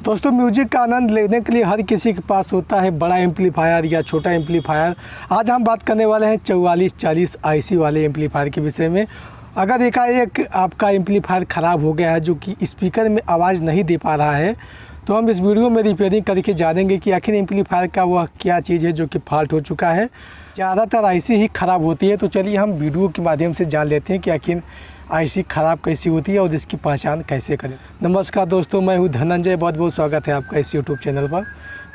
दोस्तों, म्यूजिक का आनंद लेने के लिए हर किसी के पास होता है बड़ा एम्पलीफायर या छोटा एम्पलीफायर। आज हम बात करने वाले हैं 4440 आईसी वाले एम्पलीफायर के विषय में। अगर एकाएक आपका एम्पलीफायर ख़राब हो गया है जो कि स्पीकर में आवाज़ नहीं दे पा रहा है, तो हम इस वीडियो में रिपेयरिंग करके जानेंगे कि आखिर एम्पलीफायर का वह क्या चीज़ है जो कि फॉल्ट हो चुका है। ज़्यादातर आईसी ही ख़राब होती है, तो चलिए हम वीडियो के माध्यम से जान लेते हैं कि आखिर आईसी ख़राब कैसी होती है और इसकी पहचान कैसे करें। नमस्कार दोस्तों, मैं हूं धनंजय। बहुत बहुत स्वागत है आपका इस यूट्यूब चैनल पर।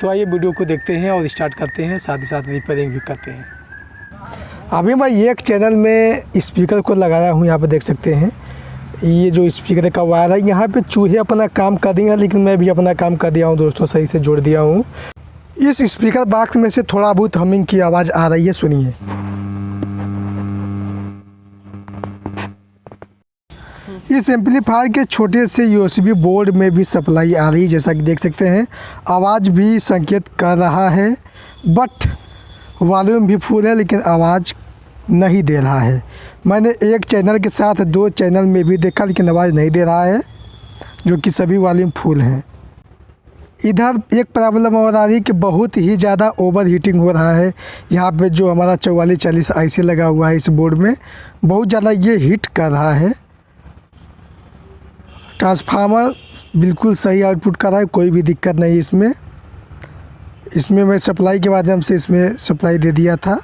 तो आइए वीडियो को देखते हैं और स्टार्ट करते हैं, साथ ही साथ रिपेयरिंग भी करते हैं। अभी मैं एक चैनल में स्पीकर को लगाया हूं, यहाँ पर देख सकते हैं। ये जो स्पीकर का वायर है, यहाँ पे चूहे अपना काम कर दिए हैं, लेकिन मैं भी अपना काम कर दिया हूँ दोस्तों, सही से जोड़ दिया हूँ। इस स्पीकर बॉक्स में से थोड़ा बहुत हमिंग की आवाज़ आ रही है, सुनिए। इस एम्पलीफायर के छोटे से यूएसबी बोर्ड में भी सप्लाई आ रही है, जैसा कि देख सकते हैं। आवाज़ भी संकेत कर रहा है, बट वॉल्यूम भी फुल है, लेकिन आवाज़ नहीं दे रहा है। मैंने एक चैनल के साथ 2 चैनल में भी देखा, लेकिन आवाज़ नहीं दे रहा है, जो कि सभी वॉल्यूम फुल हैं। इधर एक प्रॉब्लम और आ रही है कि बहुत ही ज़्यादा ओवर हीटिंग हो रहा है। यहाँ पे जो हमारा 4440 आईसी लगा हुआ है इस बोर्ड में, बहुत ज़्यादा ये हीट कर रहा है। ट्रांसफार्मर बिल्कुल सही आउटपुट कर रहा है, कोई भी दिक्कत नहीं इसमें मैं सप्लाई के माध्यम से इसमें सप्लाई दे दिया था।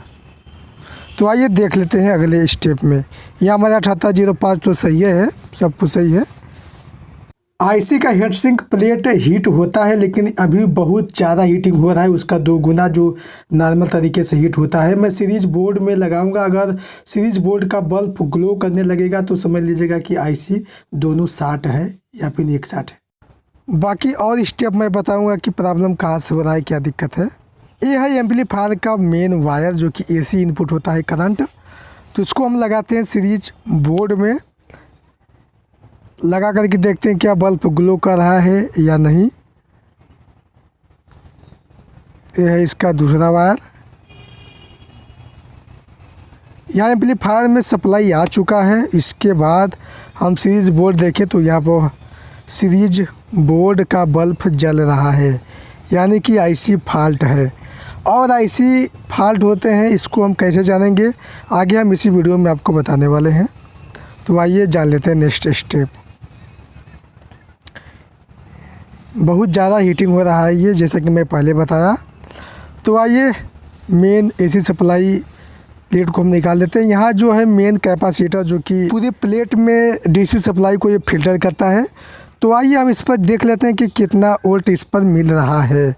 तो आइए देख लेते हैं अगले स्टेप में। यहाँ हमारा 7805 तो सही है, सब कुछ सही है। आईसी का हीट सिंक प्लेट हीट होता है, लेकिन अभी बहुत ज़्यादा हीटिंग हो रहा है, उसका 2 गुना जो नॉर्मल तरीके से हीट होता है। मैं सीरीज बोर्ड में लगाऊंगा, अगर सीरीज बोर्ड का बल्ब ग्लो करने लगेगा तो समझ लीजिएगा कि आईसी दोनों शॉर्ट है या फिर एक शॉर्ट है। बाकी और स्टेप मैं बताऊंगा कि प्रॉब्लम कहाँ से हो रहा है, क्या दिक्कत है। ये है एम्पलीफायर का मेन वायर, जो कि एसी इनपुट होता है करंट। तो इसको हम लगाते हैं सीरीज बोर्ड में, लगा करके देखते हैं क्या बल्ब ग्लो कर रहा है या नहीं। यह है इसका दूसरा वायर। यहाँ एम्पलीफायर में सप्लाई आ चुका है। इसके बाद हम सीरीज बोर्ड देखें तो यहाँ पर सीरीज बोर्ड का बल्ब जल रहा है, यानी कि आईसी फॉल्ट है। और आईसी फॉल्ट होते हैं, इसको हम कैसे जानेंगे आगे हम इसी वीडियो में आपको बताने वाले हैं। तो आइए जान लेते हैं नेक्स्ट स्टेप। बहुत ज़्यादा हीटिंग हो रहा है ये, जैसा कि मैं पहले बताया। तो आइए मेन एसी सप्लाई प्लेट को हम निकाल देते हैं। यहाँ जो है मेन कैपेसिटर, जो कि पूरी प्लेट में डीसी सप्लाई को ये फिल्टर करता है। तो आइए हम इस पर देख लेते हैं कि कितना वोल्ट इस पर मिल रहा है।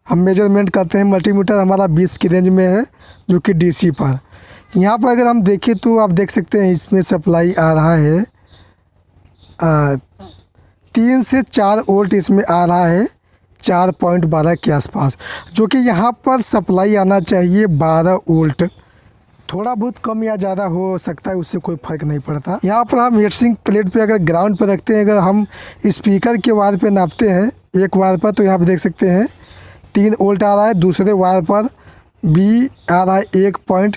हम मेजरमेंट करते हैं, मल्टीमीटर हमारा 20 की रेंज में है, जो कि डीसी पर। यहाँ पर अगर हम देखें तो आप देख सकते हैं इसमें सप्लाई आ रहा है 3 से 4 वोल्ट इसमें आ रहा है, 4.12 के आसपास, जो कि यहाँ पर सप्लाई आना चाहिए 12 वोल्ट। थोड़ा बहुत कम या ज़्यादा हो सकता है, उससे कोई फ़र्क नहीं पड़ता। यहाँ पर हम हीट सिंक प्लेट पे अगर ग्राउंड पर रखते हैं, अगर हम स्पीकर के वायर पे नापते हैं एक वायर पर, तो यहाँ पर देख सकते हैं 3 वोल्ट आ रहा है। दूसरे वायर पर भी आ रहा है 1.92,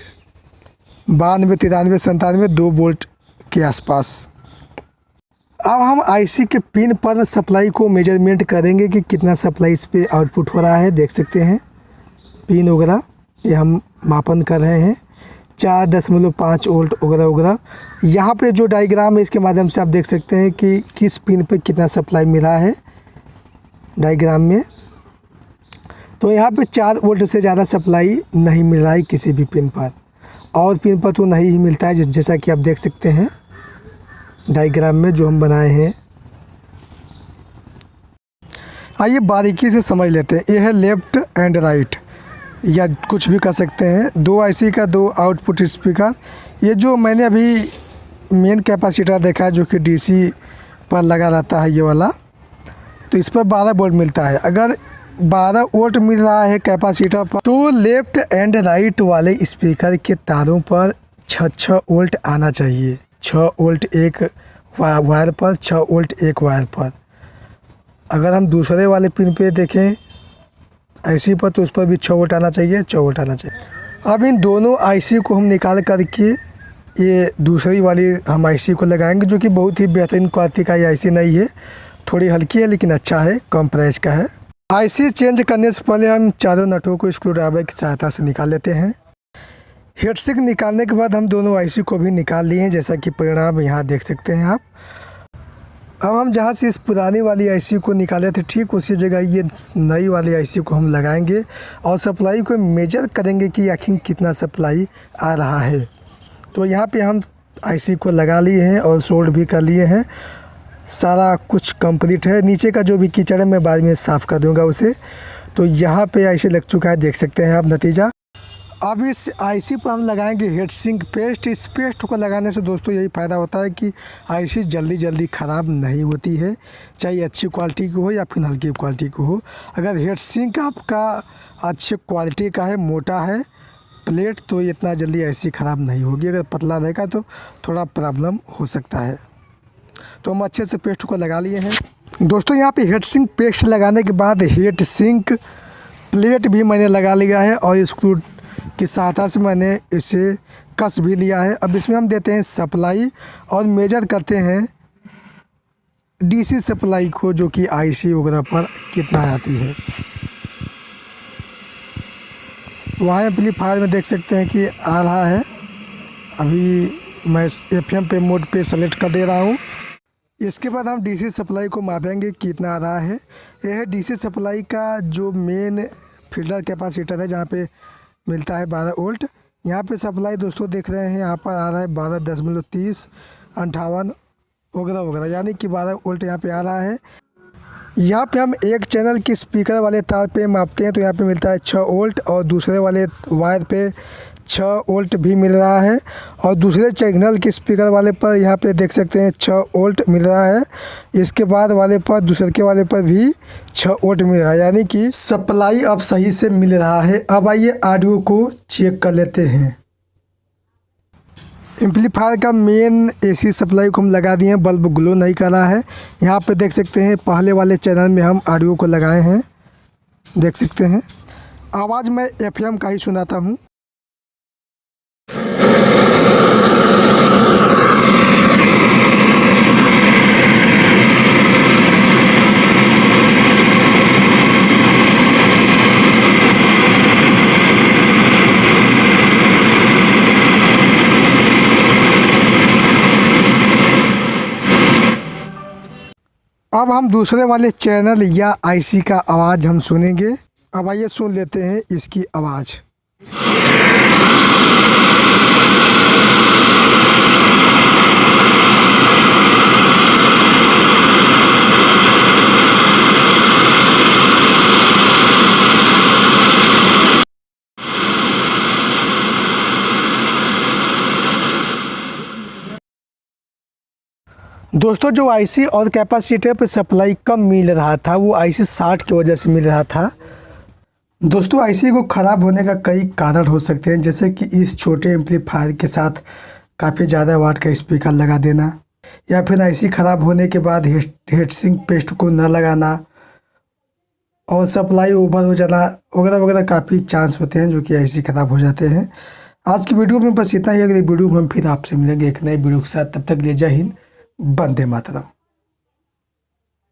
93, 97, 2 वोल्ट के आसपास। अब हम आईसी के पिन पर सप्लाई को मेजरमेंट करेंगे कि कितना सप्लाई इस पे आउटपुट हो रहा है। देख सकते हैं पिन वगैरह ये हम मापन कर रहे हैं, 4.5 वोल्ट वगैरह वगैरह। यहाँ पे जो डायग्राम है इसके माध्यम से आप देख सकते हैं कि किस पिन पे कितना सप्लाई मिला है डायग्राम में। तो यहाँ पे 4 वोल्ट से ज़्यादा सप्लाई नहीं मिल रहा है किसी भी पिन पर, और पिन पर तो नहीं ही मिलता है, जैसा कि आप देख सकते हैं डायग्राम में जो हम बनाए हैं। आइए बारीकी से समझ लेते हैं। ये है लेफ़्ट एंड राइट, या कुछ भी कर सकते हैं। 2 आईसी का 2 आउटपुट स्पीकर। ये जो मैंने अभी मेन कैपेसिटर देखा है, जो कि डीसी पर लगा रहता है ये वाला, तो इस पर 12 वोल्ट मिलता है। अगर 12 वोल्ट मिल रहा है कैपेसिटर पर, तो लेफ़्ट एंड राइट वाले स्पीकर के तारों पर 6 वोल्ट आना चाहिए। 6 वोल्ट एक वायर पर, 6 वोल्ट एक वायर पर। अगर हम दूसरे वाले पिन पे देखें आईसी पर, तो उस पर भी 6 वोल्ट आना चाहिए, 6 वोल्ट आना चाहिए। अब इन दोनों आईसी को हम निकाल करके ये दूसरी वाली हम आईसी को लगाएंगे, जो कि बहुत ही बेहतरीन क्वालिटी का ये आईसी नहीं है। थोड़ी हल्की है लेकिन अच्छा है, कम प्राइस का है। आईसी चेंज करने से पहले हम चारों नटों को स्क्रू ड्राइवर की सहायता से निकाल लेते हैं। हीट सिंक निकालने के बाद हम दोनों आईसी को भी निकाल लिए हैं, जैसा कि परिणाम यहाँ देख सकते हैं आप। अब हम जहाँ से इस पुरानी वाली आईसी को निकाले थे ठीक उसी जगह ये नई वाली आईसी को हम लगाएंगे और सप्लाई को मेजर करेंगे कि आखिर कितना सप्लाई आ रहा है। तो यहाँ पे हम आईसी को लगा लिए हैं और सोल्ड भी कर लिए हैं, सारा कुछ कंप्लीट है। नीचे का जो भी कीचड़ है मैं बाद में साफ़ कर दूंगा उसे। तो यहाँ पे आईसी लग चुका है, देख सकते हैं आप नतीजा। अब इस आईसी पर हम लगाएंगे हीट सिंक पेस्ट। इस पेस्ट को लगाने से दोस्तों यही फ़ायदा होता है कि आईसी जल्दी ख़राब नहीं होती है, चाहे अच्छी क्वालिटी की हो या फिर हल्की क्वालिटी की हो। अगर हीट सिंक आपका अच्छी क्वालिटी का है, मोटा है प्लेट, तो इतना जल्दी आईसी ख़राब नहीं होगी। अगर पतला रहेगा तो थोड़ा प्रॉब्लम हो सकता है। तो हम अच्छे से पेस्ट को लगा लिए हैं दोस्तों। यहाँ पे हीट सिंक पेस्ट लगाने के बाद हीट सिंक प्लेट भी मैंने लगा लिया है और स्क्रू की सहायता से मैंने इसे कस भी लिया है। अब इसमें हम देते हैं सप्लाई और मेजर करते हैं डीसी सप्लाई को, जो कि आईसी वगैरह पर कितना आती है। तो वहाँ एम्पलीफायर में देख सकते हैं कि आ रहा है। अभी मैं एफएम पे मोड पे सेलेक्ट कर दे रहा हूँ। इसके बाद हम डीसी सप्लाई को मापेंगे कितना आ रहा है। यह है डीसी सप्लाई का जो मेन फीडर कैपेसिटर है, जहाँ पे मिलता है 12 वोल्ट। यहाँ पे सप्लाई दोस्तों देख रहे हैं, यहाँ पर आ रहा है 12.30 58 वगैरह वगैरह, यानी कि 12 वोल्ट यहाँ पे आ रहा है। यहाँ पे हम एक चैनल की स्पीकर वाले तार पे मापते हैं तो यहाँ पे मिलता है 6 वोल्ट और दूसरे वाले वायर पे 6 वोल्ट भी मिल रहा है। और दूसरे चैनल के स्पीकर वाले पर यहाँ पे देख सकते हैं 6 वोल्ट मिल रहा है। इसके बाद वाले पर दूसरे के वाले पर भी 6 वोल्ट मिल रहा है, यानी कि सप्लाई अब सही से मिल रहा है। अब आइए ऑडियो को चेक कर लेते हैं। एम्पलीफायर का मेन एसी सप्लाई को हम लगा दिए हैं, बल्ब ग्लो नहीं कर रहा है। यहाँ पे देख सकते हैं पहले वाले चैनल में हम ऑडियो को लगाए हैं, देख सकते हैं। आवाज़ मैं एफएम का ही सुनाता हूँ। अब हम दूसरे वाले चैनल या आईसी का आवाज़ हम सुनेंगे। अब आइए सुन लेते हैं इसकी आवाज़। दोस्तों जो आईसी और कैपेसिटर पे सप्लाई कम मिल रहा था वो आईसी 60 की वजह से मिल रहा था। दोस्तों आईसी को ख़राब होने का कई कारण हो सकते हैं, जैसे कि इस छोटे एम्पलीफायर के साथ काफ़ी ज़्यादा वाट का स्पीकर लगा देना, या फिर आईसी ख़राब होने के बाद हीट सिंक पेस्ट को न लगाना और सप्लाई ओवर हो जाना वगैरह वगैरह काफ़ी चांस होते हैं जो कि आईसी ख़राब हो जाते हैं। आज की वीडियो में बस इतना ही। अगली वीडियो में हम फिर आपसे मिलेंगे एक नई वीडियो के साथ। तब तक ले जय हिंद, वंदे मातरम।